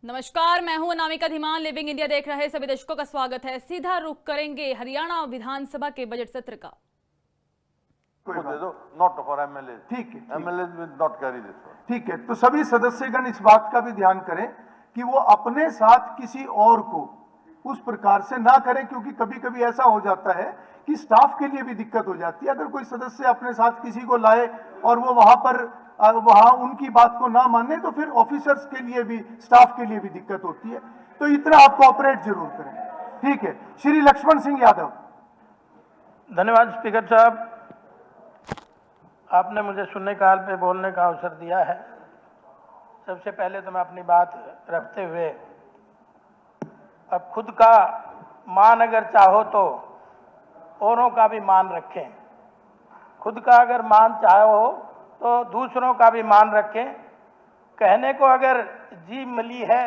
नमस्कार, मैं हूं अनामिका धीमान। लिविंग इंडिया देख रहे सभी दर्शकों का स्वागत है। सीधा रुख करेंगे हरियाणा विधानसभा के बजट सत्र का। दे दो, नॉट फॉर एमएलए। ठीक है, MLA will not carry this one. ठीक है। तो सभी सदस्यगण इस बात का भी ध्यान करें कि वो अपने साथ किसी और को उस प्रकार से ना करें, क्योंकि कभी कभी ऐसा हो जाता है कि स्टाफ के लिए भी दिक्कत हो जाती है। अगर कोई सदस्य अपने साथ किसी को लाए और वो वहां उनकी बात को ना माने तो फिर ऑफिसर्स के लिए भी, स्टाफ के लिए भी दिक्कत होती है। तो इतना आप कोऑपरेट जरूर करें। ठीक है। श्री लक्ष्मण सिंह यादव। धन्यवाद स्पीकर साहब, आपने मुझे शून्यकाल पे बोलने का अवसर दिया है। सबसे पहले तो मैं अपनी बात रखते हुए अब खुद का मान अगर चाहो तो औरों का भी मान रखें। खुद का अगर मान चाहो तो दूसरों का भी मान रखें। कहने को अगर जीभ मिली है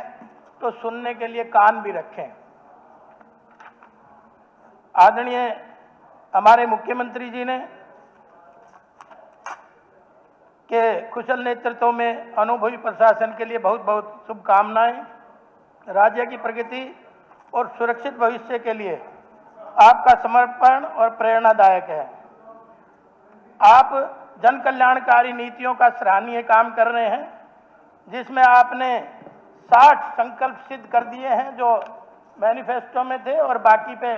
तो सुनने के लिए कान भी रखें। आदरणीय हमारे मुख्यमंत्री जी ने के कुशल नेतृत्व में अनुभवी प्रशासन के लिए बहुत बहुत शुभकामनाएं। राज्य की प्रगति और सुरक्षित भविष्य के लिए आपका समर्पण और प्रेरणादायक है। आप जन कल्याणकारी नीतियों का सराहनीय काम कर रहे हैं, जिसमें आपने 60 संकल्प सिद्ध कर दिए हैं जो मैनिफेस्टो में थे, और बाकी पे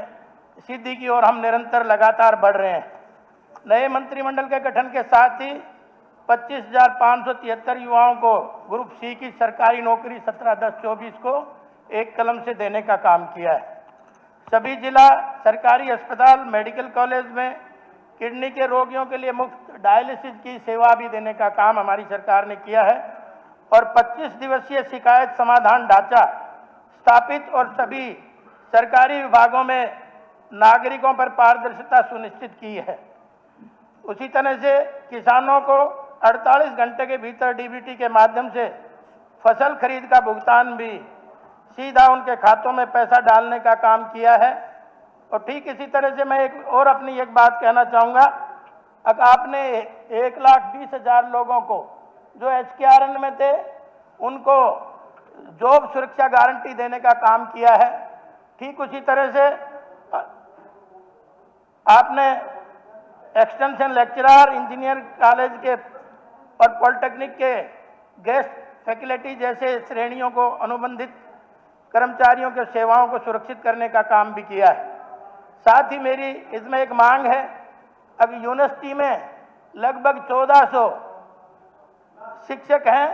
सिद्धि की ओर हम निरंतर लगातार बढ़ रहे हैं। नए मंत्रिमंडल के गठन के साथ ही 25,573 युवाओं को ग्रुप सी की सरकारी नौकरी 17/10/24 को एक कलम से देने का काम किया है। सभी जिला सरकारी अस्पताल, मेडिकल कॉलेज में किडनी के रोगियों के लिए मुफ्त डायलिसिस की सेवा भी देने का काम हमारी सरकार ने किया है, और 25 दिवसीय शिकायत समाधान ढांचा स्थापित और सभी सरकारी विभागों में नागरिकों पर पारदर्शिता सुनिश्चित की है। उसी तरह से किसानों को 48 घंटे के भीतर डीबीटी के माध्यम से फसल खरीद का भुगतान भी सीधा उनके खातों में पैसा डालने का काम किया है। और ठीक इसी तरह से मैं अपनी एक बात कहना चाहूँगा। अगर आपने 1,20,000 लोगों को जो HKRN में थे उनको जॉब सुरक्षा गारंटी देने का काम किया है। ठीक उसी तरह से आपने एक्सटेंशन लेक्चरर, इंजीनियर कॉलेज के और पॉलिटेक्निक के गेस्ट फैकल्टी जैसे श्रेणियों को अनुबंधित कर्मचारियों के सेवाओं को सुरक्षित करने का काम भी किया है। साथ ही मेरी इसमें एक मांग है, अब यूनिवर्सिटी में लगभग 1400 शिक्षक हैं,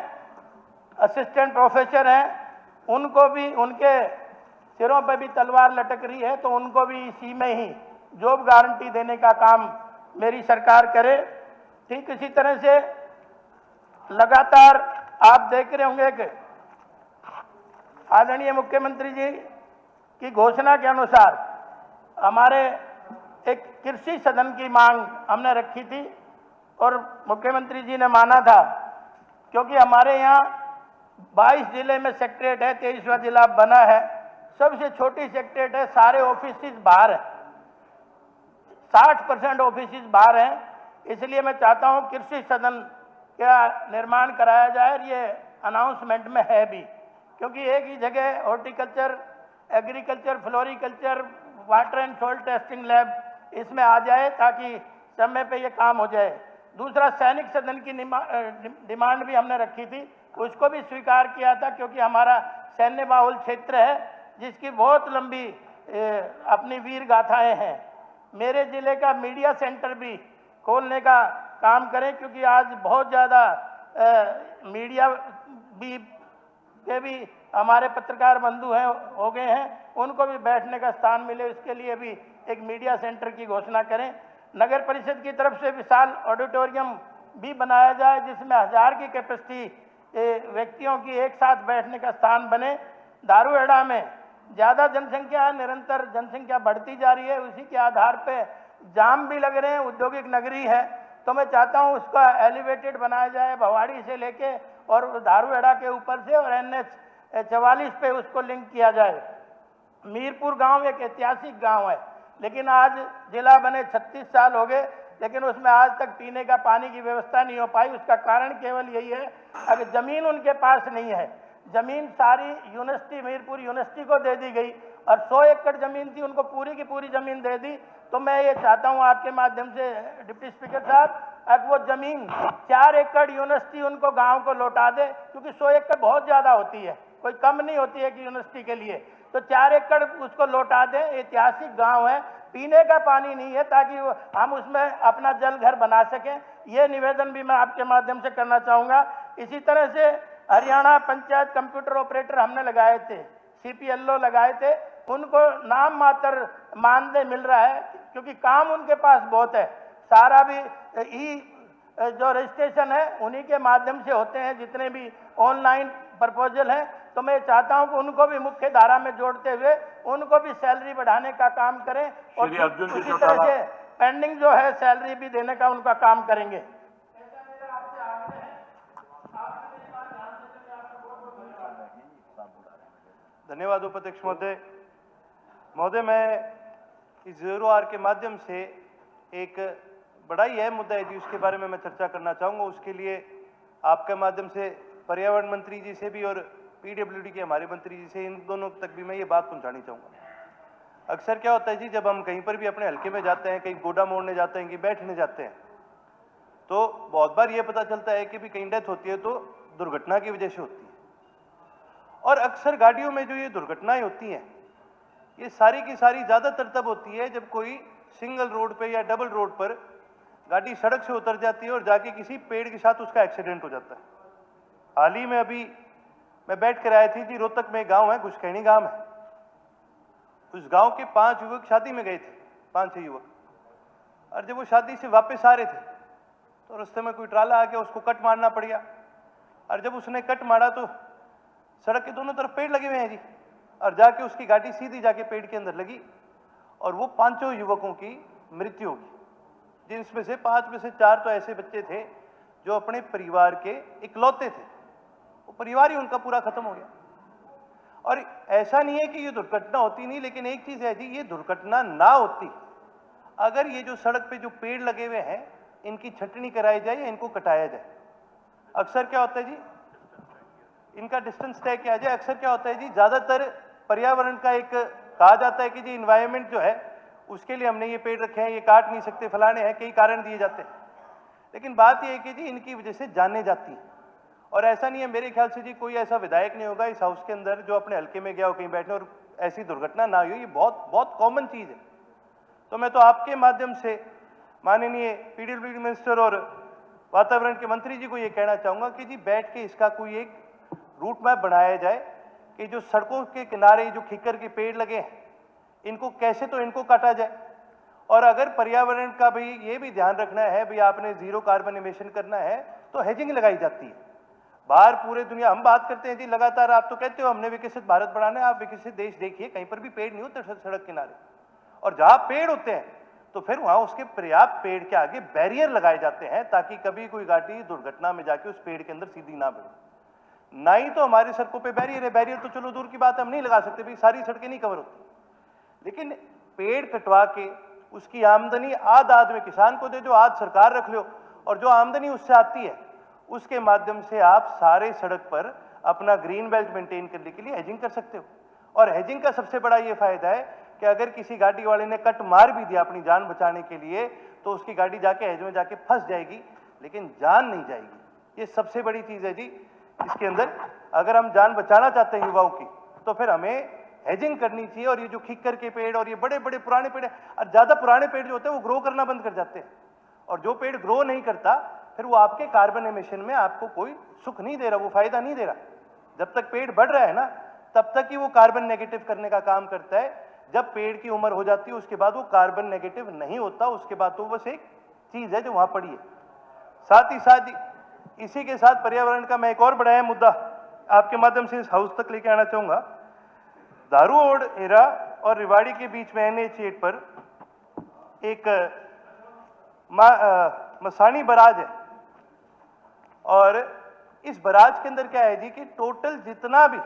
असिस्टेंट प्रोफेसर हैं, उनको भी उनके सिरों पर भी तलवार लटक रही है, तो उनको भी इसी में ही जॉब गारंटी देने का काम मेरी सरकार करे। ठीक इसी तरह से लगातार आप देख रहे होंगे कि आदरणीय मुख्यमंत्री जी की घोषणा के अनुसार हमारे एक कृषि सदन की मांग हमने रखी थी, और मुख्यमंत्री जी ने माना था, क्योंकि हमारे यहाँ 22 जिले में सेक्रेटरीट है, 23वां जिला बना है, सबसे छोटी सेक्रेटरीट है, सारे ऑफिस बाहर हैं, 60% ऑफिस बाहर हैं। इसलिए मैं चाहता हूँ कृषि सदन का निर्माण कराया जाए, और ये अनाउंसमेंट में है भी, क्योंकि एक ही जगह horticulture, agriculture, floriculture, water and soil testing lab इसमें आ जाए, ताकि समय पे ये काम हो जाए। दूसरा, सैनिक सदन की डिमांड भी हमने रखी थी, उसको भी स्वीकार किया था, क्योंकि हमारा सैन्य बाहुल क्षेत्र है, जिसकी बहुत लंबी अपनी वीर गाथाएं हैं। मेरे जिले का मीडिया सेंटर भी खोलने का काम करें, क्योंकि आज बहुत ज़्यादा मीडिया भी हमारे पत्रकार बंधु हैं, हो गए हैं, उनको भी बैठने का स्थान मिले, इसके लिए भी एक मीडिया सेंटर की घोषणा करें। नगर परिषद की तरफ से विशाल ऑडिटोरियम भी बनाया जाए, जिसमें 1000 की कैपेसिटी व्यक्तियों की एक साथ बैठने का स्थान बने। दारूहेड़ा में ज़्यादा जनसंख्या है, निरंतर जनसंख्या बढ़ती जा रही है, उसी के आधार पे जाम भी लग रहे हैं, औद्योगिक नगरी है, तो मैं चाहता हूँ उसका एलिवेटेड बनाया जाए, भवाड़ी से लेके और दारूहेड़ा के ऊपर से, और NH 44 पे उसको लिंक किया जाए। मीरपुर गांव एक ऐतिहासिक गांव है, लेकिन आज जिला बने 36 साल हो गए, लेकिन उसमें आज तक पीने का पानी की व्यवस्था नहीं हो पाई। उसका कारण केवल यही है, अगर जमीन उनके पास नहीं है, जमीन सारी यूनिवर्सिटी, मीरपुर यूनिवर्सिटी को दे दी गई और 100 एकड़ जमीन थी, उनको पूरी की पूरी जमीन दे दी। तो मैं ये चाहता हूँ आपके माध्यम से डिप्टी स्पीकर साहब, अब वो जमीन 4 एकड़ यूनिवर्सिटी उनको गांव को लौटा दे, क्योंकि 100 एकड़ बहुत ज़्यादा होती है, कोई कम नहीं होती है कि यूनिवर्सिटी के लिए। तो 4 एकड़ उसको लौटा दें, ऐतिहासिक गांव है, पीने का पानी नहीं है, ताकि हम उसमें अपना जल घर बना सकें। ये निवेदन भी मैं आपके माध्यम से करना चाहूँगा। इसी तरह से हरियाणा पंचायत कंप्यूटर ऑपरेटर हमने लगाए थे, CPLO लगाए थे, उनको नाम मात्र मानदेय मिल रहा है, क्योंकि काम उनके पास बहुत है। सारा भी जो रजिस्ट्रेशन है उन्हीं के माध्यम से होते हैं, जितने भी ऑनलाइन प्रपोजल हैं। तो मैं चाहता हूं कि उनको भी मुख्य धारा में जोड़ते हुए उनको भी सैलरी बढ़ाने का काम करें, और श्री अर्जुन जी उसी चौटाला। तरह से पेंडिंग जो है सैलरी भी देने का उनका काम करेंगे। धन्यवाद उपाध्यक्ष महोदय। महोदय, मैं इस 0R के माध्यम से एक बड़ा ही अहम मुद्दा है जी, उसके बारे में मैं चर्चा करना चाहूँगा। उसके लिए आपके माध्यम से पर्यावरण मंत्री जी से भी और PWD के हमारे मंत्री जी से, इन दोनों तक भी मैं ये बात पहुँचानी चाहूँगा। अक्सर क्या होता है जी, जब हम कहीं पर भी अपने हल्के में जाते हैं, कहीं गोडा मोड़ने जाते हैं, कहीं बैठने जाते हैं, तो बहुत बार ये पता चलता है कि भी कहीं डेथ होती है तो दुर्घटना की वजह से होती है। और अक्सर गाड़ियों में जो ये दुर्घटनाएं होती हैं, ये सारी की सारी ज़्यादातर तब होती है जब कोई सिंगल रोड पे या डबल रोड पर गाड़ी सड़क से उतर जाती है और जाके किसी पेड़ के साथ उसका एक्सीडेंट हो जाता है। हाल ही में अभी मैं बैठ कर आया थी जी, रोहतक में एक गाँव है, घुसखैनी गाँव है। उस गाँव के 5 युवक शादी में गए थे, 5-6 युवक, और जब वो शादी से वापस आ रहे थे तो रास्ते में कोई ट्राला आ गया, उसको कट मारना पड़ गया। और जब उसने कट मारा तो सड़क के दोनों तरफ पेड़ लगे हुए हैं जी, और जाके उसकी गाड़ी सीधी जाके पेड़ के अंदर लगी और वो 5 युवकों की मृत्यु होगी, जिसमें से 5 में से 4 तो ऐसे बच्चे थे जो अपने परिवार के इकलौते थे। वो परिवार ही उनका पूरा खत्म हो गया। और ऐसा नहीं है कि ये दुर्घटना होती नहीं, लेकिन एक चीज है जी, ये दुर्घटना ना होती अगर ये जो सड़क पे जो पेड़ लगे हुए हैं इनकी छटनी कराई जाए या इनको कटाया जाए। अक्सर क्या होता है जी, इनका डिस्टेंस तय किया जाए। अक्सर क्या होता है जी, ज्यादातर पर्यावरण का एक कहा जाता है कि जी इन्वायरमेंट जो है उसके लिए हमने ये पेड़ रखे हैं, ये काट नहीं सकते, फलाने हैं, कई कारण दिए जाते हैं। लेकिन बात यह है कि जी इनकी वजह से जानें जाती हैं। और ऐसा नहीं है, मेरे ख्याल से जी कोई ऐसा विधायक नहीं होगा इस हाउस के अंदर जो अपने हल्के में गया हो कहीं बैठने और ऐसी दुर्घटना ना हुई। ये बहुत बहुत कॉमन चीज है। तो मैं तो आपके माध्यम से माननीय PWD मिनिस्टर और वातावरण के मंत्री जी को ये कहना चाहूंगा कि जी बैठ के इसका कोई एक रूट मैप बनाया जाए कि जो सड़कों के किनारे जो खिक्कर के पेड़ लगे हैं इनको कैसे तो इनको काटा जाए। और अगर पर्यावरण का भी ये भी ध्यान रखना है, भाई आपने 0 कार्बन एमिशन करना है तो हेजिंग लगाई जाती है। बाहर पूरे दुनिया हम बात करते हैं जी लगातार, आप तो कहते हो हमने विकसित भारत बनाना है, आप विकसित देश देखिए, कहीं पर भी पेड़ नहीं होते सड़क किनारे। और जहां पेड़ होते हैं तो फिर वहां उसके पर्याप्त पेड़ के आगे बैरियर लगाए जाते हैं ताकि कभी कोई गाड़ी दुर्घटना में जाके उस पेड़ के अंदर सीधी ना बढ़े। ना ही तो हमारी सड़कों पे बैरियर है, बैरियर तो चलो दूर की बात, हम नहीं लगा सकते, भाई सारी सड़कें नहीं कवर होती। लेकिन पेड़ कटवा के उसकी आमदनी आध में किसान को दे दो, आध सरकार रख लो, और जो आमदनी उससे आती है उसके माध्यम से आप सारे सड़क पर अपना ग्रीन बेल्ट मेंटेन करने के लिए हेजिंग कर सकते हो। और हेजिंग का सबसे बड़ा ये फायदा है कि अगर किसी गाड़ी वाले ने कट मार भी दिया अपनी जान बचाने के लिए तो उसकी गाड़ी जाके हेज में जाके फंस जाएगी, लेकिन जान नहीं जाएगी। ये सबसे बड़ी चीज है जी इसके अंदर। अगर हम जान बचाना चाहते हैं युवाओं की तो फिर हमें हेजिंग करनी चाहिए। और ये जो खिक्कर के पेड़ और ये बड़े बड़े पुराने पेड़, और ज्यादा पुराने पेड़ जो होते हैं वो ग्रो करना बंद कर जाते हैं, और जो पेड़ ग्रो नहीं करता फिर वो आपके कार्बन एमिशन में आपको कोई सुख नहीं दे रहा, वो फायदा नहीं दे रहा। जब तक पेड़ बढ़ रहा है ना तब तक ही वो कार्बन नेगेटिव करने का काम करता है। जब पेड़ की उम्र हो जाती है उसके बाद वो कार्बन नेगेटिव नहीं होता, उसके बाद तो बस एक चीज है जो वहां पड़ी है। साथ ही साथ इसी के साथ पर्यावरण का मैं एक और बड़ा अहम मुद्दा आपके माध्यम से इस हाउस तक लेके आना चाहूंगा। दारूओड एरा और रिवाड़ी के बीच में NH8 पर एक मसानी बराज है, और इस बराज के अंदर क्या है जी कि टोटल जितना भी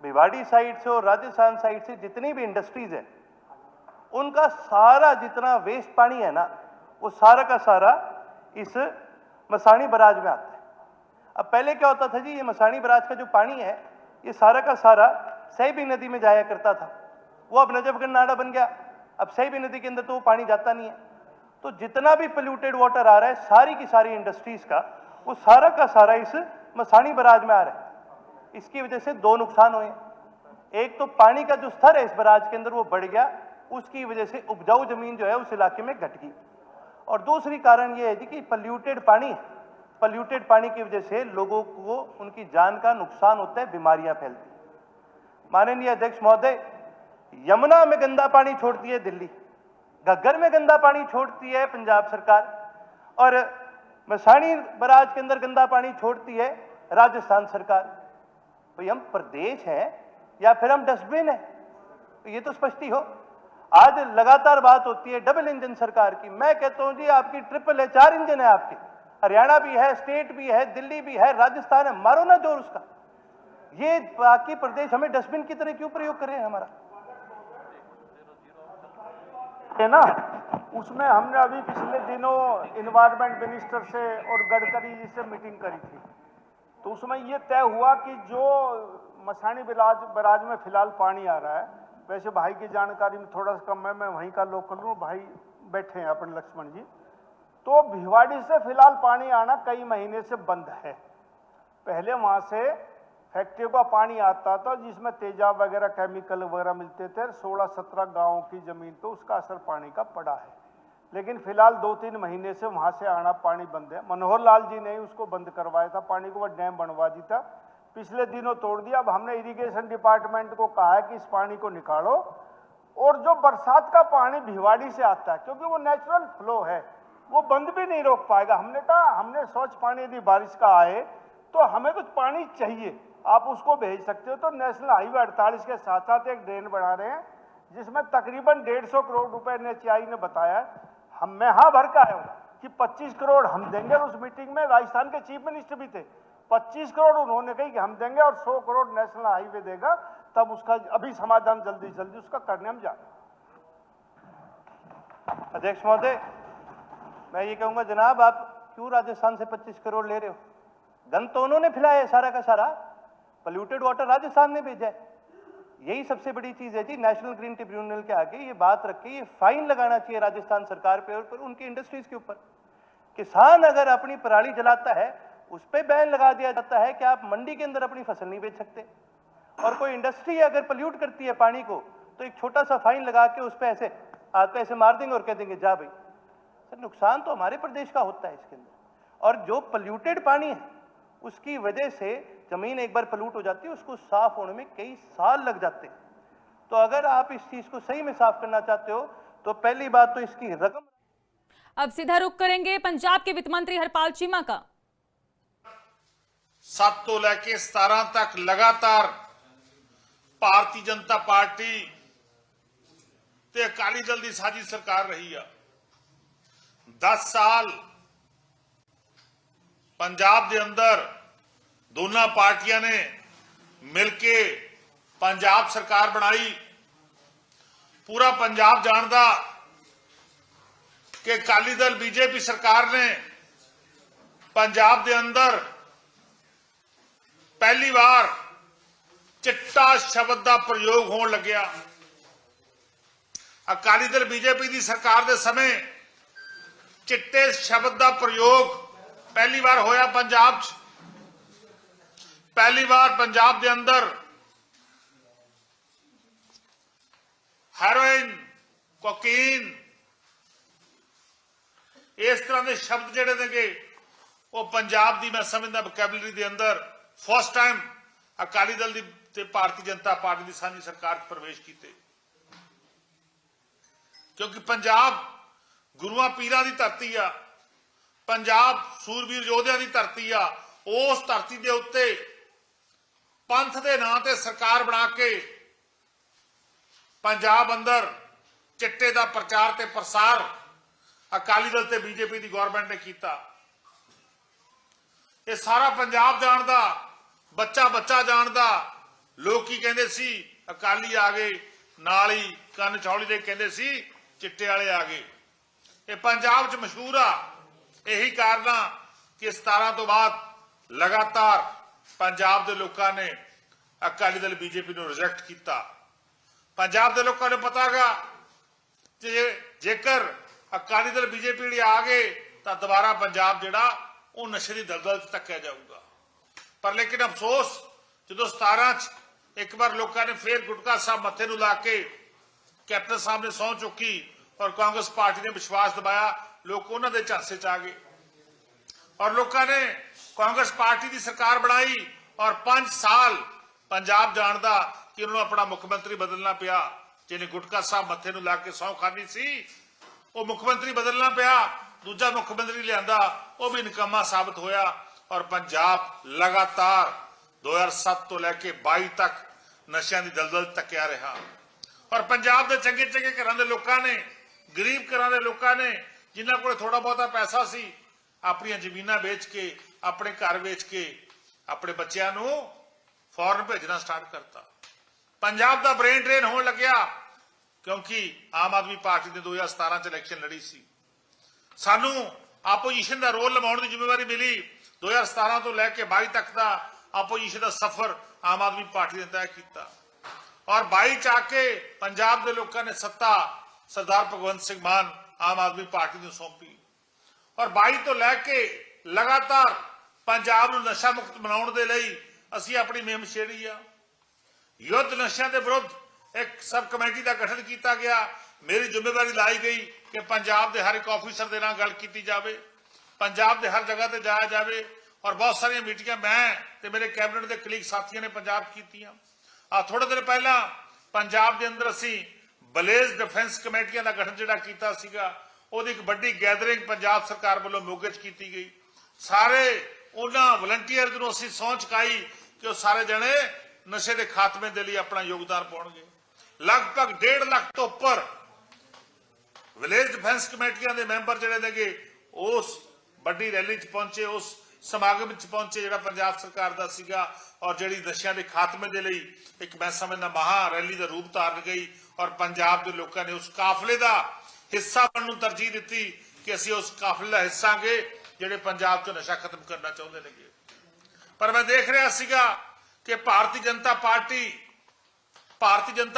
भिवाड़ी साइड से और राजस्थान साइड से जितनी भी इंडस्ट्रीज है उनका सारा जितना वेस्ट पानी है ना वो सारा का सारा इस मसानी बराज में आता है। अब पहले क्या होता था जी, ये मसानी बराज का जो पानी है ये सारा का सारा सहीबी नदी में जाया करता था, वो अब नजफगंज नाला बन गया। अब सहीबी नदी के अंदर तो वो पानी जाता नहीं है। तो जितना भी पोल्यूटेड वाटर आ रहा है सारी की सारी इंडस्ट्रीज का, वो सारा का सारा इस मसानी बराज में आ रहा है। इसकी वजह से दो नुकसान हुए। एक तो पानी का जो स्तर है इस बराज के अंदर वो बढ़ गया, उसकी वजह से उपजाऊ जमीन जो है उस इलाके में घट गई। और दूसरी कारण ये है जी कि पोल्यूटेड पानी की वजह से लोगों को उनकी जान का नुकसान होता है, बीमारियां फैलती हैं। माननीय अध्यक्ष महोदय, यमुना में गंदा पानी छोड़ती है दिल्ली, घग्गर में गंदा पानी छोड़ती है पंजाब सरकार, और मसानी बराज के अंदर गंदा पानी छोड़ती है राजस्थान सरकार। तो हम प्रदेश हैं या फिर हम डस्टबिन हैं? तो ये तो स्पष्ट ही हो। आज लगातार बात होती है डबल इंजन सरकार की। मैं कहता हूं जी आपकी ट्रिपल है, 4 इंजन है आपके। हरियाणा भी है, स्टेट भी है, दिल्ली भी है, राजस्थान है, मारो ना जोर उसका। ये बाकी प्रदेश हमें डस्टबिन की तरह क्यों प्रयोग कर रहे हैं हमारा? है ना, उसमें हमने अभी पिछले दिनों इन्वायरमेंट मिनिस्टर से और गडकरी जी से मीटिंग करी थी। तो उसमें ये तय हुआ कि जो मसानी बराज में फिलहाल पानी आ रहा है, वैसे भाई की जानकारी में थोड़ा सा कम है, मैं वहीं का लोकल हूँ, भाई बैठे हैं अपने लक्ष्मण जी। तो भिवाड़ी से फिलहाल पानी आना कई महीने से बंद है। पहले वहाँ से फैक्ट्रियों का पानी आता था जिसमें तेजाब वगैरह केमिकल वगैरह मिलते थे। 16-17 गाँव की जमीन तो उसका असर पानी का पड़ा है, लेकिन फिलहाल 2-3 महीने से वहाँ से आना पानी बंद है। मनोहर लाल जी ने उसको बंद करवाया था, पानी को, वह डैम बनवा दी था, पिछले दिनों तोड़ दिया। अब हमने इरिगेशन डिपार्टमेंट को कहा है कि इस पानी को निकालो, और जो बरसात का पानी भिवाड़ी से आता है, क्योंकि वो नेचुरल फ्लो है, वो बंद भी नहीं रोक पाएगा। हमने कहा हमने स्वच्छ पानी यदि बारिश का आए तो हमें तो पानी चाहिए, आप उसको भेज सकते हो। तो नेशनल हाईवे 48 के साथ साथ एक ड्रेन बना रहे हैं जिसमें तकरीबन 150 करोड़ रुपए NHAI ने बताया। मैं यहाँ भर के आया हूँ कि 25 करोड़ हम देंगे। उस मीटिंग में राजस्थान के चीफ मिनिस्टर भी थे। 25 करोड़ उन्होंने कही कि हम देंगे और 100 करोड़ नेशनल हाईवे देगा, तब उसका अभी समाधान जल्दी जल्दी उसका करने हम जा रहे हैं। अध्यक्ष महोदय, मैं ये कहूंगा जनाब, आप क्यों राजस्थान से 25 करोड़ ले रहे हो? गंद तो उन्होंने फैलाया है सारा का सारा, पोल्यूटेड वाटर राजस्थान ने भेजा है। यही सबसे बड़ी चीज है जी। नेशनल ग्रीन ट्रिब्यूनल के आगे ये बात रख के ये फाइन लगाना चाहिए राजस्थान सरकार पे और पर उनकी इंडस्ट्रीज के ऊपर। किसान अगर अपनी पराली जलाता है उस पर बैन लगा दिया जाता है कि आप मंडी के अंदर अपनी फसल नहीं बेच सकते, और कोई इंडस्ट्री अगर पोल्यूट करती है पानी को तो एक छोटा सा फाइन लगा के उस पर ऐसे हाथ पे ऐसे मार देंगे और कह देंगे जा भाई। सर, नुकसान तो हमारे प्रदेश का होता है इसके अंदर। और जो पोल्यूटेड पानी है उसकी वजह से जमीन एक बार पोल्यूट हो जाती है, उसको साफ होने में कई साल लग जाते हैं। तो अगर आप इस चीज को सही में साफ करना चाहते हो तो पहली बात तो इसकी रकम। अब सीधा रुख करेंगे पंजाब के वित्त मंत्री हरपाल चीमा का। 7 ਤੋਂ ਲੈ ਕੇ 17 ਤੱਕ ਲਗਾਤਾਰ ਭਾਰਤੀ ਜਨਤਾ ਪਾਰਟੀ ਤੇ ਅਕਾਲੀ ਦਲ ਦੀ ਸਾਂਝੀ ਸਰਕਾਰ ਰਹੀ ਆ। 10 ਸਾਲ ਪੰਜਾਬ ਦੇ ਅੰਦਰ ਦੋਨਾਂ ਪਾਰਟੀਆਂ ਨੇ ਮਿਲ ਕੇ ਪੰਜਾਬ ਸਰਕਾਰ ਬਣਾਈ। ਪੂਰਾ ਪੰਜਾਬ ਜਾਣਦਾ ਕਿ ਅਕਾਲੀ ਦਲ ਬੀਜੇਪੀ ਸਰਕਾਰ ਨੇ ਪੰਜਾਬ ਦੇ ਅੰਦਰ पहली बार चिट्टा शब्द का प्रयोग होने लग्या। अकाली दल बीजेपी की सरकार के समय चिट्टे शब्द का प्रयोग पहली बार होया पंजाब च। पहली बार पंजाब के अंदर हेरोइन, कोकीन, इस तरह के शब्द जिहड़े ने वो पंजाब की मैं समझदा वोकैबुलरी के अंदर फर्स्ट टाइम अकाली दल की भारतीय जनता पार्टी की साझी सरकार प्रवेश किए। क्योंकि पंजाब गुरुआं पीरां की धरती आ, पंजाब सूरवीर योद्धियां की धरती आ। उस धरती के उत्ते पंथ के नां ते सरकार बना के पंजाब अंदर चिट्टे का प्रचार ते प्रसार अकाली दल ते बीजेपी की गवर्नमेंट ने किया। ये सारा पंजाब जानदा, बच्चा बच्चा जानदा। लोग की कहते सी अकाली आ गए, नाल ही कन चौली दे कहते सी चिट्टे वाले आ गए। ये पंजाब च मशहूर आ। यही कारण कि 17 तो बाद लगातार पंजाब के लोगों ने ਅਕਾਲੀ ਦਲ ਬੀਜੇਪੀ ਨੂੰ ਰਿਜੈਕਟ ਕੀਤਾ। ਪੰਜਾਬ ਦੇ ਲੋਕਾਂ ਨੂੰ ਪਤਾ ਹੈਗਾ ਕਿ ਜੇਕਰ ਅਕਾਲੀ ਦਲ ਬੀਜੇਪੀ ਜਿਹੜੀ ਆ ਗਏ ਤਾਂ ਦੁਬਾਰਾ ਪੰਜਾਬ ਜਿਹੜਾ ਉਹ ਨਸ਼ੇ ਦੀ ਦਲਦਲ 'ਚ ਧੱਕਿਆ ਜਾਊਗਾ। ਪਰ ਲੇਕਿਨ ਅਫਸੋਸ ਜਦੋਂ 17 'ਚ ਇੱਕ ਵਾਰ ਲੋਕਾਂ ਨੇ ਫੇਰ ਗੁਟਕਾ ਸਾਹਿਬ ਮੱਥੇ ਨੂੰ ਲਾ ਕੇ ਕੈਪਟਨ ਸਾਹਿਬ ਨੇ ਸਹੁੰ ਚੁੱਕੀ ਔਰ ਕਾਂਗਰਸ ਪਾਰਟੀ ਨੇ ਵਿਸ਼ਵਾਸ ਦਿਵਾਇਆ, ਲੋਕ ਉਹਨਾਂ ਦੇ ਝਾਂਸੇ 'ਚ ਆ ਗਏ ਔਰ ਲੋਕਾਂ ਨੇ ਕਾਂਗਰਸ ਪਾਰਟੀ ਦੀ ਸਰਕਾਰ ਬਣਾਈ ਔਰ 5 ਸਾਲ ਪੰਜਾਬ ਜਾਣਦਾ ਕਿ ਉਹਨਾਂ ਨੂੰ ਆਪਣਾ ਮੁੱਖ ਮੰਤਰੀ ਬਦਲਣਾ ਪਿਆ। ਜਿਹਨੇ ਗੁਟਕਾ ਸਾਹਿਬ ਮੱਥੇ ਨੂੰ ਲਾ ਕੇ ਸਹੁੰ ਖਾਧੀ ਸੀ ਉਹ ਮੁੱਖ ਮੰਤਰੀ ਬਦਲਣਾ ਪਿਆ, ਦੂਜਾ ਮੁੱਖ ਮੰਤਰੀ ਲਿਆਂਦਾ ਉਹ ਵੀ ਨਿਕੰਮਾ ਸਾਬਤ ਹੋਇਆ ਔਰ ਪੰਜਾਬ ਲਗਾਤਾਰ 2007 ਤੋਂ ਲੈ ਕੇ 22 ਤੱਕ ਨਸ਼ਿਆਂ ਦੀ ਦਲਦਲ ਧੱਕਿਆ ਰਿਹਾ। ਔਰ ਪੰਜਾਬ ਦੇ ਚੰਗੇ ਚੰਗੇ ਘਰਾਂ ਦੇ ਲੋਕਾਂ ਨੇ, ਗਰੀਬ ਘਰਾਂ ਦੇ ਲੋਕਾਂ ਨੇ, ਜਿਨ੍ਹਾਂ ਕੋਲ ਥੋੜਾ ਬਹੁਤਾ ਪੈਸਾ ਸੀ, ਆਪਣੀਆਂ ਜ਼ਮੀਨਾਂ ਵੇਚ ਕੇ, ਆਪਣੇ ਘਰ ਵੇਚ ਕੇ ਆਪਣੇ ਬੱਚਿਆਂ ਨੂੰ ਫੌਰਨ ਭੇਜਣਾ ਸਟਾਰਟ ਕਰਤਾ। ਪੰਜਾਬ ਦਾ ਬ੍ਰੇਨ ਡਰੇਨ ਹੋਣ ਲੱਗਿਆ ਕਿਉਂਕਿ ਆਮ ਆਦਮੀ ਪਾਰਟੀ ਨੇ 2017 ਚ ਇਲੈਕਸ਼ਨ ਲੜੀ ਸੀ। ਸਾਨੂੰ ਆਪੋਜੀਸ਼ਨ ਦਾ ਰੋਲ ਨਿਭਾਉਣ ਦੀ ਜ਼ਿੰਮੇਵਾਰੀ ਮਿਲੀ। 2017 ਤੋਂ ਲੈ ਕੇ 22 ਤੱਕ ਦਾ ਆਪੋਜੀਸ਼ਨ ਦਾ ਸਫ਼ਰ ਆਮ ਆਦਮੀ ਪਾਰਟੀ ਨੇ ਤੈਅ ਕੀਤਾ ਔਰ 22 ਚ ਆ ਕੇ ਪੰਜਾਬ ਦੇ ਲੋਕਾਂ ਨੇ ਸੱਤਾ ਸਰਦਾਰ ਭਗਵੰਤ ਸਿੰਘ ਮਾਨ ਆਮ ਆਦਮੀ ਪਾਰਟੀ ਨੂੰ ਸੌਂਪੀ ਔਰ 22 ਤੋਂ ਲੈ ਕੇ ਲਗਾਤਾਰ ਪੰਜਾਬ ਨੂੰ ਨਸ਼ਾ ਮੁਕਤ ਬਣਾਉਣ ਦੇ ਲਈ ਅਸੀਂ ਆਪਣੀ ਮੁਹਿੰਮ ਛੇੜੀ ਆ। ਯੁੱਧ ਨਸ਼ਿਆਂ ਦੇ ਵਿਰੁੱਧ ਇੱਕ ਸਬ ਕਮੇਟੀ ਦਾ ਗਠਨ ਕੀਤਾ ਗਿਆ। ਮੇਰੀ ਜ਼ਿੰਮੇਵਾਰੀ ਲਾਈ ਗਈ ਕਿ ਪੰਜਾਬ ਦੇ ਹਰ ਇੱਕ ਆਫੀਸਰ ਦੇ ਨਾਲ ਗੱਲ ਕੀਤੀ ਜਾਵੇ, ਪੰਜਾਬ ਦੇ ਹਰ ਜਗ੍ਹਾ ਤੇ ਜਾਇਆ ਜਾਵੇ ਔਰ ਬਹੁਤ ਸਾਰੀਆਂ ਮੀਟਿੰਗਾਂ ਮੈਂ ਤੇ ਮੇਰੇ ਕੈਬਨਿਟ ਦੇ ਕਲੀਗ ਸਾਥੀਆਂ ਨੇ ਪੰਜਾਬ ਕੀਤੀਆਂ। ਥੋੜੇ ਦਿਨ ਪਹਿਲਾਂ ਪੰਜਾਬ ਦੇ ਅੰਦਰ ਅਸੀਂ ਬਲੇਜ਼ ਡਿਫੈਂਸ ਕਮੇਟੀਆਂ ਦਾ ਗਠਨ ਜਿਹੜਾ ਕੀਤਾ ਸੀਗਾ, ਉਹਦੀ ਇੱਕ ਵੱਡੀ ਗੈਦਰਿੰਗ ਪੰਜਾਬ ਸਰਕਾਰ ਵੱਲੋਂ ਮੋਗੇ 'ਚ ਕੀਤੀ ਗਈ। ਸਾਰੇ ਉਹਨਾਂ ਵਲੰਟੀਅਰਜ਼ ਨੂੰ ਅਸੀਂ ਸਹੁੰ ਚੁਕਾਈ ਕਿ ਉਹ ਸਾਰੇ ਜਣੇ ਨਸ਼ੇ ਦੇ ਖਾਤਮੇ ਦੇ ਲਈ ਆਪਣਾ ਯੋਗਦਾਨ ਪਾਉਣਗੇ। ਲਗਭਗ 1.5 ਲੱਖ ਤੋਂ ਉੱਪਰ ਵਿਲੇਜ ਡਿਫੈਂਸ ਕਮੇਟੀਆਂ ਦੇ ਮੈਂਬਰ ਜਿਹੜੇ ਨੇਗੇ ਉਸ ਵੱਡੀ ਰੈਲੀ 'ਚ ਪਹੁੰਚੇ, ਉਸ ਸਮਾਗਮ 'ਚ ਪਹੁੰਚੇ ਜਿਹੜਾ ਪੰਜਾਬ ਸਰਕਾਰ ਦਾ ਸੀਗਾ ਔਰ ਜਿਹੜੀ ਨਸ਼ਿਆਂ ਦੇ ਖਾਤਮੇ ਦੇ ਲਈ ਇੱਕ ਮੈਂ ਸਮਝਦਾ ਮਹਾ ਰੈਲੀ ਦਾ ਰੂਪ ਧਾਰਨ ਗਈ ਔਰ ਪੰਜਾਬ ਦੇ ਲੋਕਾਂ ਨੇ ਉਸ ਕਾਫਲੇ ਦਾ ਹਿੱਸਾ ਬਣਨ ਨੂੰ ਤਰਜੀਹ ਦਿੱਤੀ ਕਿ ਅਸੀਂ ਉਸ ਕਾਫਲੇ ਦਾ ਹਿੱਸਾ ਹਾਂਗੇ ਜਿਹੜੇ ਪੰਜਾਬ 'ਚੋਂ ਨਸ਼ਾ ਖਤਮ ਕਰਨਾ ਚਾਹੁੰਦੇ ਨੇਗੇ। ਪਰ ਮੈਂ ਦੇਖ ਰਿਹਾ ਸੀਗਾ ਕਿ ਭਾਰਤੀ ਜਨਤਾ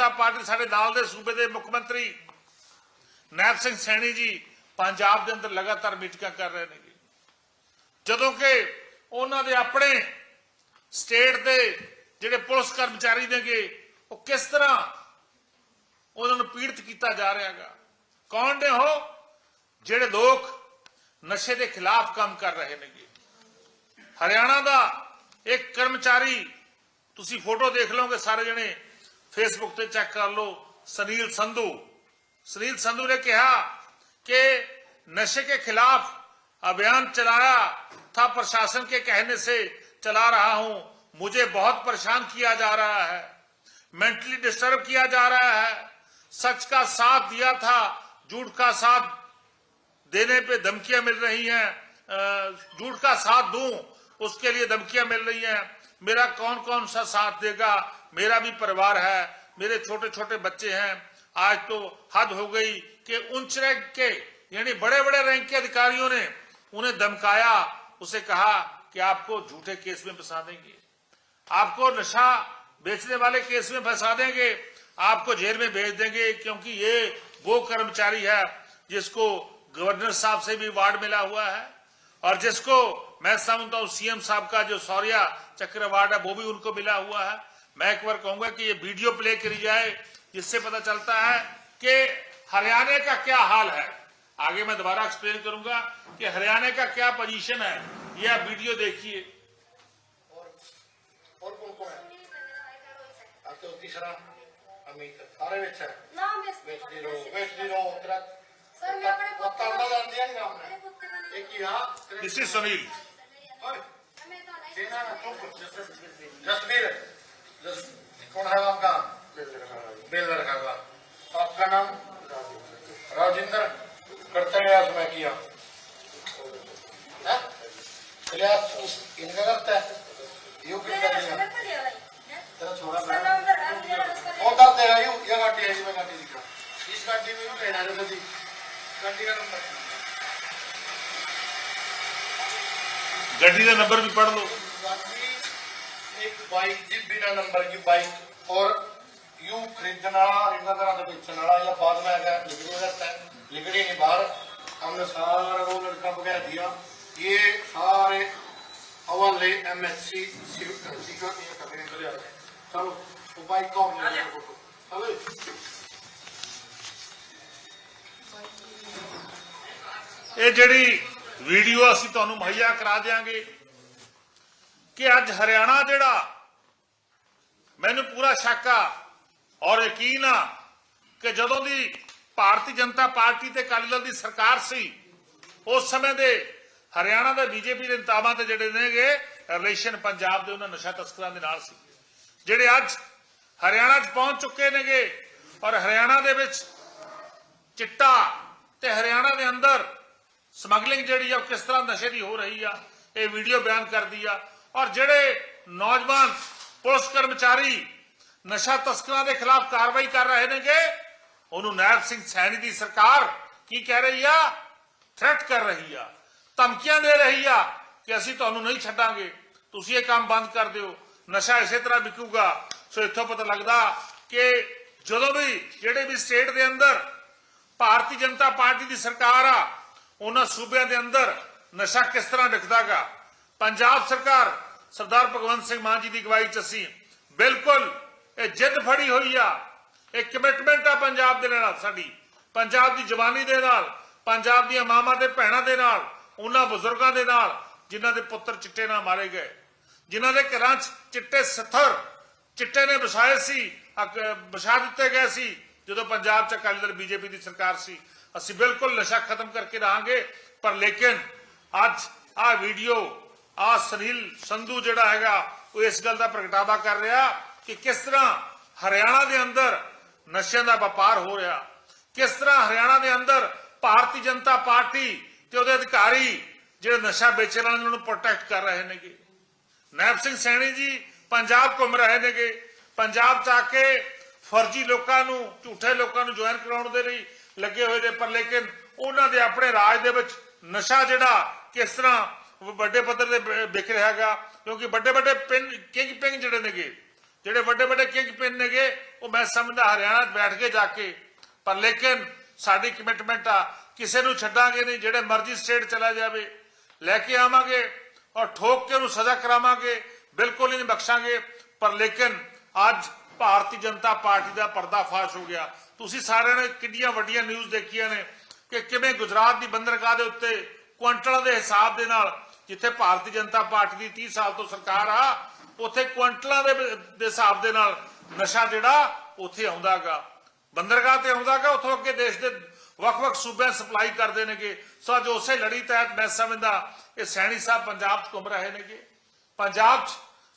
ਪਾਰਟੀ ਸਾਡੇ ਨਾਲ ਦੇ ਸੂਬੇ ਦੇ ਮੁੱਖ ਮੰਤਰੀ ਨੈਬ ਸਿੰਘ ਸੈਣੀ ਜੀ ਪੰਜਾਬ ਦੇ ਅੰਦਰ ਲਗਾਤਾਰ ਮੀਟਿੰਗਾਂ ਕਰ ਰਹੇ ਨੇ, ਜਦੋਂ ਕਿ ਉਹਨਾਂ ਦੇ ਆਪਣੇ ਸਟੇਟ ਦੇ ਜਿਹੜੇ ਪੁਲਿਸ ਕਰਮਚਾਰੀ ਨੇਗੇ ਉਹ ਕਿਸ ਤਰ੍ਹਾਂ ਉਹਨਾਂ ਨੂੰ ਪੀੜਤ ਕੀਤਾ ਜਾ ਰਿਹਾ ਹੈਗਾ। ਕੌਣ ਨੇ ਉਹ ਜਿਹੜੇ ਲੋਕ ਨਸ਼ੇ ਦੇ ਖਿਲਾਫ ਕੰਮ ਕਰ ਰਹੇ ਨੇਗੇ। ਹਰਿਆਣਾ ਦਾ ਇੱਕ ਕਰਮਚਾਰੀ, ਤੁਸੀਂ ਫੋਟੋ ਦੇਖ ਲਓਗੇ ਸਾਰੇ ਜਣੇ, ਫੇਸਬੁੱਕ ਤੇ ਚੈੱਕ ਕਰ लो, सुनील संधू ने कहा कि नशे के खिलाफ अभियान चलाया था, प्रशासन के कहने से चला रहा हूं, मुझे बहुत परेशान किया जा रहा है, मेंटली डिस्टर्ब किया जा रहा है, सच का साथ दिया था, झूठ का साथ देने पे धमकियां मिल रही हैं, झूठ का साथ दूं उसके लिए धमकियां मिल रही हैं, मेरा कौन कौन सा साथ देगा, मेरा भी परिवार है, मेरे छोटे छोटे बच्चे हैं। आज तो हद हो गई कि उच्च रैंक के यानी बड़े बड़े रैंक के अधिकारियों ने उन्हें धमकाया, उसे कहा कि आपको झूठे केस में फंसा देंगे, आपको नशा बेचने वाले केस में फंसा देंगे, आपको जेल में भेज देंगे, क्योंकि ये वो कर्मचारी है जिसको गवर्नर साहब से भी अवार्ड मिला हुआ है और जिसको मैं समझता हूं सीएम साहब का जो शौर्य चक्र अवार्ड है वो भी उनको मिला हुआ है। मैं एक बार कहूंगा कि ये वीडियो प्ले करी जाए, जिससे पता चलता है कि हरियाणा का क्या हाल है। आगे मैं दोबारा एक्सप्लेन करूंगा कि हरियाणा का क्या पोजीशन है, ये आप वीडियो देखिए। और कौन है? अब तो तीसरा अमित सारे बेच है, बेच दी रो उतरत सर मैं अपने पुत्र का नाम दिया नहीं आपने, एक ही हां दिस इज सुनील, सेना ना तुम जसवीर कौन है आपका? बेलर खागा। आपका नाम राजेंद्र, करते हैं मैं किया इलियास इनका करता है यू कितना दिया तेरा छोरा कौन करते हैं यू ये गाड़ी है, मैं गाड़ी दिखा इस गाड़ी में यू कहना है तो गाड़ी का नंबर गड्डी का नंबर भी पढ़ लो। गाड़ी एक बाइक जी बिना नंबर की बाइक और यू खरीदना इतना तरह का बेचने वाला या बाद में अगर लिखने रहता है लिखने नहीं बाहर हमने सारा वो लड़का बगैर दिया ये सारे हवाले MSc चलो वो बाइक कौन चलो ਇਹ ਜਿਹੜੀ ਵੀਡੀਓ ਅਸੀਂ ਤੁਹਾਨੂੰ ਮੁਹੱਈਆ ਕਰਾ ਦਿਆਂਗੇ ਕਿ ਅੱਜ ਹਰਿਆਣਾ ਜਿਹੜਾ ਮੈਨੂੰ ਪੂਰਾ ਸ਼ੱਕ ਆ ਔਰ ਯਕੀਨ ਆ ਕਿ ਜਦੋਂ ਦੀ ਭਾਰਤੀ ਜਨਤਾ ਪਾਰਟੀ ਤੇ ਅਕਾਲੀ ਦਲ ਦੀ ਸਰਕਾਰ ਸੀ ਉਸ ਸਮੇਂ ਦੇ ਹਰਿਆਣਾ ਦੇ ਬੀਜੇਪੀ ਦੇ ਨੇਤਾਵਾਂ ਤੇ ਜਿਹੜੇ ਨੇਗੇ ਰਿਲੇਸ਼ਨ ਪੰਜਾਬ ਦੇ ਉਹਨਾਂ ਨਸ਼ਾ ਤਸਕਰਾਂ ਦੇ ਨਾਲ ਸੀ ਜਿਹੜੇ ਅੱਜ ਹਰਿਆਣਾ 'ਚ ਪਹੁੰਚ ਚੁੱਕੇ ਨੇਗੇ ਔਰ ਹਰਿਆਣਾ ਦੇ ਵਿੱਚ ਚਿੱਟਾ ਤੇ ਹਰਿਆਣਾ ਦੇ ਅੰਦਰ ਸਮਗਲਿੰਗ ਜਿਹੜੀ ਆ ਕਿਸ ਤਰ੍ਹਾਂ ਨਸ਼ੇ ਦੀ ਹੋ ਰਹੀ ਆ ਇਹ ਵੀਡੀਓ ਬਿਆਨ ਕਰਦੀ ਆ ਔਰ ਜਿਹੜੇ ਨੌਜਵਾਨ ਪੁਲਿਸ ਕਰਮਚਾਰੀ ਨਸ਼ਾ ਤਸਕਰਾਂ ਦੇ ਖਿਲਾਫ ਕਾਰਵਾਈ ਕਰ ਰਹੇ ਨੇਗੇ ਉਹਨੂੰ ਨਾਇਬ ਸਿੰਘ ਸੈਣੀ ਦੀ ਸਰਕਾਰ ਕੀ ਕਹਿ ਰਹੀ ਆ ਥ੍ਰੈਟ ਕਰ ਰਹੀ ਆ ਧਮਕੀਆਂ ਦੇ ਰਹੀ ਆ ਕਿ ਅਸੀਂ ਤੁਹਾਨੂੰ ਨਹੀਂ ਛੱਡਾਂਗੇ ਤੁਸੀਂ ਇਹ ਕੰਮ ਬੰਦ ਕਰ ਦਿਓ ਨਸ਼ਾ ਇਸੇ ਤਰ੍ਹਾਂ ਵਿਕੂਗਾ ਸੋ ਇੱਥੋਂ ਪਤਾ ਲੱਗਦਾ ਕਿ ਜਦੋਂ ਵੀ ਜਿਹੜੇ ਵੀ ਸਟੇਟ ਦੇ ਅੰਦਰ ਭਾਰਤੀ ਜਨਤਾ ਪਾਰਟੀ ਦੀ ਸਰਕਾਰ ਆ ਉਹਨਾਂ ਸੂਬਿਆਂ ਦੇ ਅੰਦਰ ਨਸ਼ਾ ਕਿਸ ਤਰ੍ਹਾਂ ਵਿਕਦਾਗਾ ਪੰਜਾਬ ਸਰਕਾਰ ਸਰਦਾਰ ਭਗਵੰਤ ਸਿੰਘ ਮਾਨ ਜੀ ਦੀ ਅਗਵਾਈ 'ਚ ਅਸੀਂ ਬਿਲਕੁਲ ਇਹ ਜਿੱਦ ਫੜੀ ਹੋਈ ਆ ਇਹ ਕਮਿਟਮੈਂਟ ਆ ਪੰਜਾਬ ਦੇ ਨਾਲ ਸਾਡੀ ਪੰਜਾਬ ਦੀ ਜਵਾਨੀ ਦੇ ਨਾਲ ਪੰਜਾਬ ਦੀਆਂ ਮਾਵਾਂ ਤੇ ਭੈਣਾਂ ਦੇ ਨਾਲ ਉਹਨਾਂ ਬਜ਼ੁਰਗਾਂ ਦੇ ਨਾਲ ਜਿਨ੍ਹਾਂ ਦੇ ਪੁੱਤਰ ਚਿੱਟੇ ਨਾਲ ਮਾਰੇ ਗਏ ਜਿਨ੍ਹਾਂ ਦੇ ਘਰਾਂ 'ਚ ਚਿੱਟੇ ਸੱਥਰ ਚਿੱਟੇ ਨੇ ਵਸਾਏ ਸੀ ਵਸਾ ਦਿੱਤੇ ਗਏ ਸੀ ਜਦੋਂ ਪੰਜਾਬ 'ਚ ਅਕਾਲੀ ਦਲ ਬੀਜੇਪੀ ਦੀ ਸਰਕਾਰ ਸੀ ਅਸੀਂ ਬਿਲਕੁਲ ਨਸ਼ਾ ਖਤਮ ਕਰਕੇ ਰਹਾਂਗੇ ਪਰ ਲੇਕਿਨ ਅੱਜ ਆ ਵੀਡੀਓ ਆ ਸੁਨੀਲ ਸੰਧੂ ਜਿਹੜਾ ਹੈਗਾ ਉਹ ਇਸ ਗੱਲ ਦਾ ਪ੍ਰਗਟਾਵਾ ਕਰ ਰਿਹਾ ਕਿ ਕਿਸ ਤਰ੍ਹਾਂ ਹਰਿਆਣਾ ਦੇ ਅੰਦਰ ਨਸ਼ਿਆਂ ਦਾ ਵਪਾਰ ਹੋ ਰਿਹਾ ਕਿਸ ਤਰ੍ਹਾਂ ਹਰਿਆਣਾ ਦੇ ਅੰਦਰ ਭਾਰਤੀ ਜਨਤਾ ਪਾਰਟੀ ਤੇ ਉਹਦੇ ਅਧਿਕਾਰੀ ਜਿਹੜੇ ਨਸ਼ਾ ਵੇਚਣ ਵਾਲਿਆਂ ਨੂੰ ਪ੍ਰੋਟੈਕਟ ਕਰ ਰਹੇ ਨੇਗੇ ਨਾਇਬ ਸਿੰਘ ਸੈਣੀ ਜੀ ਪੰਜਾਬ ਘੁੰਮ ਰਹੇ ਨੇਗੇ ਪੰਜਾਬ 'ਚ ਆ ਕੇ ਫਰਜ਼ੀ ਲੋਕਾਂ ਨੂੰ ਝੂਠੇ ਲੋਕਾਂ ਨੂੰ ਜੁਆਇਨ ਕਰਾਉਣ ਦੇ ਲਈ ਲੱਗੇ ਹੋਏ ਨੇ ਪਰ ਲੇਕਿਨ ਉਹਨਾਂ ਦੇ ਆਪਣੇ ਰਾਜ ਦੇ ਵਿੱਚ ਨਸ਼ਾ ਜਿਹੜਾ ਕਿਸ ਤਰ੍ਹਾਂ ਵੱਡੇ ਪੱਧਰ ਤੇ ਵਿਕ ਰਿਹਾ ਹੈਗਾ ਕਿਉਂਕਿ ਵੱਡੇ ਕਿੰਗ ਪਿੰਗ ਜਿਹੜੇ ਨੇਗੇ ਜਿਹੜੇ ਵੱਡੇ ਕਿੰਗ ਪਿੰਗ ਨੇਗੇ ਉਹ ਮੈਂ ਸਮਝਦਾ ਹਰਿਆਣਾ 'ਚ ਬੈਠ ਕੇ ਜਾ ਕੇ ਪਰ ਲੇਕਿਨ ਸਾਡੀ ਕਮਿਟਮੈਂਟ ਆ ਕਿਸੇ ਨੂੰ ਛੱਡਾਂਗੇ ਨਹੀਂ ਜਿਹੜੇ ਮਰਜ਼ੀ ਸਟੇਟ ਚਲਾ ਜਾਵੇ ਲੈ ਕੇ ਆਵਾਂਗੇ ਔਰ ਠੋਕ ਕੇ ਉਹਨੂੰ ਸਜ਼ਾ ਕਰਾਵਾਂਗੇ ਬਿਲਕੁਲ ਹੀ ਨਹੀਂ ਬਖਸ਼ਾਂਗੇ ਪਰ ਲੇਕਿਨ ਅੱਜ ਭਾਰਤੀ ਜਨਤਾ ਪਾਰਟੀ ਦਾ ਪਰਦਾਫਾਸ਼ ਹੋ ਗਿਆ ਤੁਸੀਂ ਸਾਰਿਆਂ ਨੇ ਕਿੰਨੀਆਂ ਵੱਡੀਆਂ ਨਿਊਜ਼ ਦੇਖੀਆਂ ਨੇ ਕਿ ਕਿਵੇਂ ਗੁਜਰਾਤ ਦੀ ਬੰਦਰਗਾਹ ਦੇ ਉੱਤੇ ਕੁਆਂਟਲਾਂ ਦੇ ਹਿਸਾਬ ਦੇ ਨਾਲ ਜਿੱਥੇ ਭਾਰਤੀ ਜਨਤਾ ਪਾਰਟੀ ਦੀ 30 ਸਾਲ ਤੋਂ ਸਰਕਾਰ ਆ ਉੱਥੇ ਕੁਆਂਟਲਾਂ ਦੇ ਹਿਸਾਬ ਦੇ ਨਾਲ ਨਸ਼ਾ ਜਿਹੜਾ ਉੱਥੇ ਆਉਂਦਾਗਾ ਬੰਦਰਗਾਹ ਤੇ ਆਉਂਦਾਗਾ ਉੱਥੋਂ ਅੱਗੇ ਦੇਸ਼ ਦੇ ਵੱਖ-ਵੱਖ ਸੂਬਿਆਂ ਸਪਲਾਈ ਕਰਦੇ ਨੇਗੇ ਸੋ ਅੱਜ ਉਸੇ ਲੜੀ ਤਹਿਤ ਮੈਂ ਸਮਝਦਾ ਇਹ ਸੈਣੀ ਸਾਹਿਬ ਪੰਜਾਬ 'ਚ ਘੁੰਮ ਰਹੇ ਨੇਗੇ ਪੰਜਾਬ 'ਚ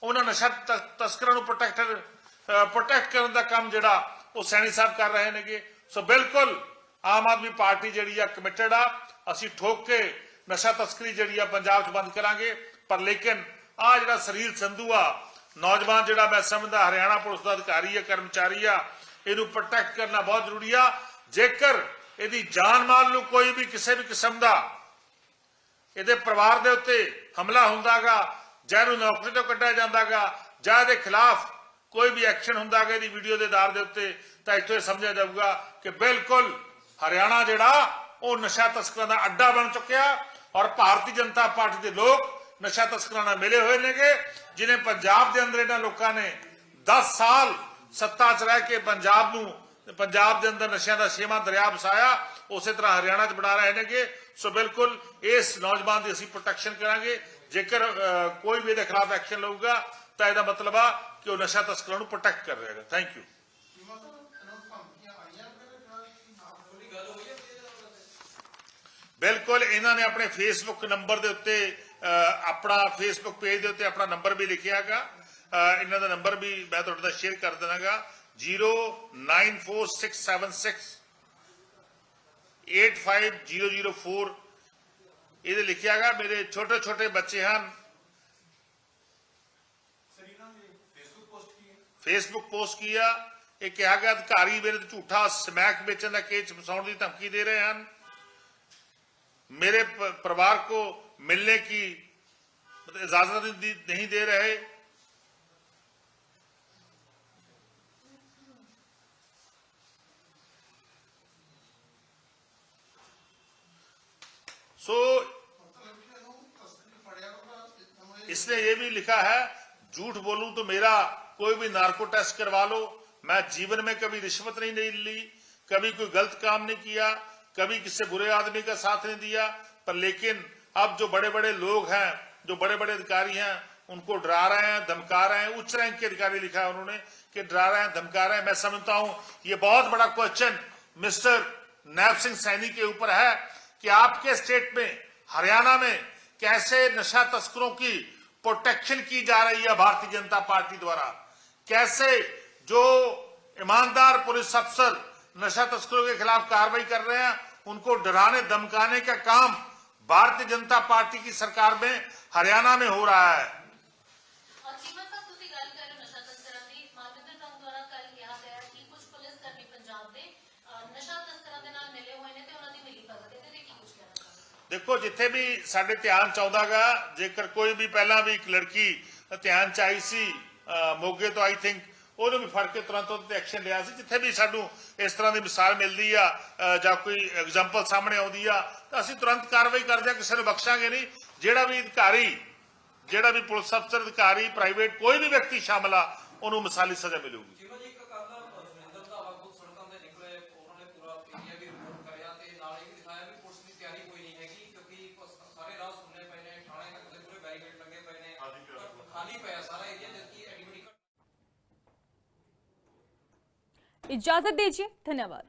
ਉਹਨਾਂ ਨਸ਼ਾ ਤਸਕਰਾਂ ਨੂੰ ਪ੍ਰੋਟੈਕਟ ਕਰਨ ਦਾ ਕੰਮ ਜਿਹੜਾ ਉਹ ਸੈਣੀ ਸਾਹਿਬ ਕਰ ਰਹੇ ਨੇਗੇ ਸੋ ਬਿਲਕੁਲ ਆਮ ਆਦਮੀ ਪਾਰਟੀ ਜਿਹੜੀ ਆ ਕਮਿਟਡ ਆ ਅਸੀਂ ਠੋਕ ਕੇ ਨਸ਼ਾ ਤਸਕਰੀ ਜਿਹੜੀ ਆ ਪੰਜਾਬ 'ਚ ਬੰਦ ਕਰਾਂਗੇ ਪਰ ਲੇਕਿਨ ਆ ਜਿਹੜਾ ਸੁਨੀਲ ਸੰਧੂ ਆ ਨੌਜਵਾਨ ਜਿਹੜਾ ਮੈਂ ਸਮਝਦਾ ਹਰਿਆਣਾ ਪੁਲਿਸ ਦਾ ਅਧਿਕਾਰੀ ਆ ਕਰਮਚਾਰੀ ਆ ਇਹਨੂੰ ਪ੍ਰੋਟੈਕਟ ਕਰਨਾ ਬਹੁਤ ਜ਼ਰੂਰੀ ਆ ਜੇਕਰ ਇਹਦੀ ਜਾਨ ਮਾਲ ਨੂੰ ਕੋਈ ਵੀ ਕਿਸੇ ਵੀ ਕਿਸਮ ਦਾ ਇਹਦੇ ਪਰਿਵਾਰ ਦੇ ਉੱਤੇ ਹਮਲਾ ਹੁੰਦਾਗਾ ਜਾਂ ਇਹਨੂੰ ਨੌਕਰੀ ਤੋਂ ਕੱਢਿਆ ਜਾਂਦਾਗਾ ਜਾਂ ਇਹਦੇ ਖਿਲਾਫ ਕੋਈ ਵੀ ਐਕਸ਼ਨ ਹੁੰਦਾਗਾ ਇਹਦੀ ਵੀਡੀਓ ਦੇ ਆਧਾਰ ਦੇ ਉੱਤੇ ਤਾਂ ਇੱਥੋਂ ਇਹ ਸਮਝਿਆ ਜਾਊਗਾ ਕਿ ਬਿਲਕੁਲ ਹਰਿਆਣਾ ਜਿਹੜਾ ਉਹ ਨਸ਼ਾ ਤਸਕਰਾਂ ਦਾ ਅੱਡਾ ਬਣ ਚੁੱਕਿਆ ਔਰ ਭਾਰਤੀ ਜਨਤਾ ਪਾਰਟੀ ਦੇ ਲੋਕ ਨਸ਼ਾ ਤਸਕਰਾਂ ਨਾਲ ਮਿਲੇ ਹੋਏ ਨੇਗੇ ਜਿਨੇ ਪੰਜਾਬ ਦੇ ਅੰਦਰ ਇਹਨਾਂ ਲੋਕਾਂ ਨੇ 10 ਸਾਲ ਸੱਤਾ 'ਚ ਰਹਿ ਕੇ ਪੰਜਾਬ ਦੇ ਅੰਦਰ ਨਸ਼ਿਆਂ ਦਾ ਛੇਵਾਂ ਦਰਿਆ ਵਸਾਇਆ ਉਸੇ ਤਰ੍ਹਾਂ ਹਰਿਆਣਾ 'ਚ ਬਣਾ ਰਹੇ ਨੇਗੇ ਸੋ ਬਿਲਕੁਲ ਇਸ ਨੌਜਵਾਨ ਦੀ ਅਸੀਂ ਪ੍ਰੋਟੈਕਸ਼ਨ ਕਰਾਂਗੇ ਜੇਕਰ ਕੋਈ ਵੀ ਇਹਦੇ ਖਿਲਾਫ ਐਕਸ਼ਨ ਲਊਗਾ ਤਾਂ ਇਹਦਾ ਮਤਲਬ ਆ ਕਿ ਉਹ ਨਸ਼ਾ ਤਸਕਰਾਂ ਨੂੰ ਪ੍ਰੋਟੈਕਟ ਕਰ ਰਿਹਾ ਹੈ ਥੈਂਕ ਯੂ ਬਿਲਕੁਲ ਇਹਨਾਂ ਨੇ ਆਪਣੇ ਫੇਸਬੁੱਕ ਨੰਬਰ ਦੇ ਉੱਤੇ ਆਪਣਾ ਫੇਸਬੁੱਕ ਪੇਜ ਦੇ ਉੱਤੇ ਆਪਣਾ ਨੰਬਰ ਵੀ ਲਿਖਿਆ ਹੈਗਾ ਇਹਨਾਂ ਦਾ ਨੰਬਰ ਵੀ ਮੈਂ ਤੁਹਾਡੇ ਨਾਲ ਸ਼ੇਅਰ ਕਰ ਦੇਵਾਂਗਾ 09467685004 ਇਹਦੇ ਲਿਖਿਆ ਹੈਗਾ ਮੇਰੇ ਛੋਟੇ ਛੋਟੇ ਬੱਚੇ ਹਨ ਫੇਸਬੁੱਕ ਪੋਸਟ किया ਇਹ ਕਿਹਾ ਗਿਆ ਅਧਿਕਾਰੀ ਮੇਰੇ ਤੇ ਝੂਠਾ ਸਮੈਕ ਵੇਚਣ ਦਾ ਕੇਸ ਫਸਾਉਣ ਦੀ ਧਮਕੀ ਦੇ ਰਹੇ ਹਨ मेरे परिवार को मिलने की इजाजत नहीं दे रहे इसने ये भी लिखा है, झूठ बोलूं तो मेरा कोई भी नार्को टेस्ट करवा लो, मैं जीवन में कभी रिश्वत नहीं ली, कभी कोई गलत काम नहीं किया, कभी किसी बुरे आदमी का साथ नहीं दिया, पर लेकिन अब जो बड़े बड़े लोग हैं, जो बड़े बड़े अधिकारी हैं, उनको डरा रहे हैं, धमका रहे हैं। उच्च रैंक के अधिकारी लिखा है उन्होंने कि डरा रहे हैं, धमका रहे हैं। मैं समझता हूं ये बहुत बड़ा क्वेश्चन मिस्टर नैब सिंह सैनी के ऊपर है कि आपके स्टेट में, हरियाणा में कैसे नशा तस्करों की प्रोटेक्शन की जा रही है भारतीय जनता पार्टी द्वारा, कैसे जो ईमानदार पुलिस अफसर नशा तस्करों के खिलाफ कार्रवाई कर रहे हैं, उनको डराने धमकाने का काम भारतीय जनता पार्टी की सरकार में हरियाणा में हो रहा है। देखो जिथे भी साडे ध्यान चाहतागा, जेकर कोई भी पहला भी एक लड़की ध्यान च आई सी मोगे तो आई थिंक ਉਹਨੂੰ भी फड़ के तुरंत ਉਹਦੇ एक्शन लिया ਸੀ। जिथे भी सानू इस तरह की मिसाल मिलती आ ਜਾਂ कोई एग्जाम्पल सामने आती आ तो ਅਸੀਂ तुरंत कार्रवाई करते हैं, किसी को बख्शांगे नहीं। ਜਿਹੜਾ भी अधिकारी, ਜਿਹੜਾ भी पुलिस अफसर अधिकारी, प्राइवेट कोई भी व्यक्ति शामिल आ, ਉਹਨੂੰ मिसाली सजा मिलेगी। इजाजत दीजिए, धन्यवाद।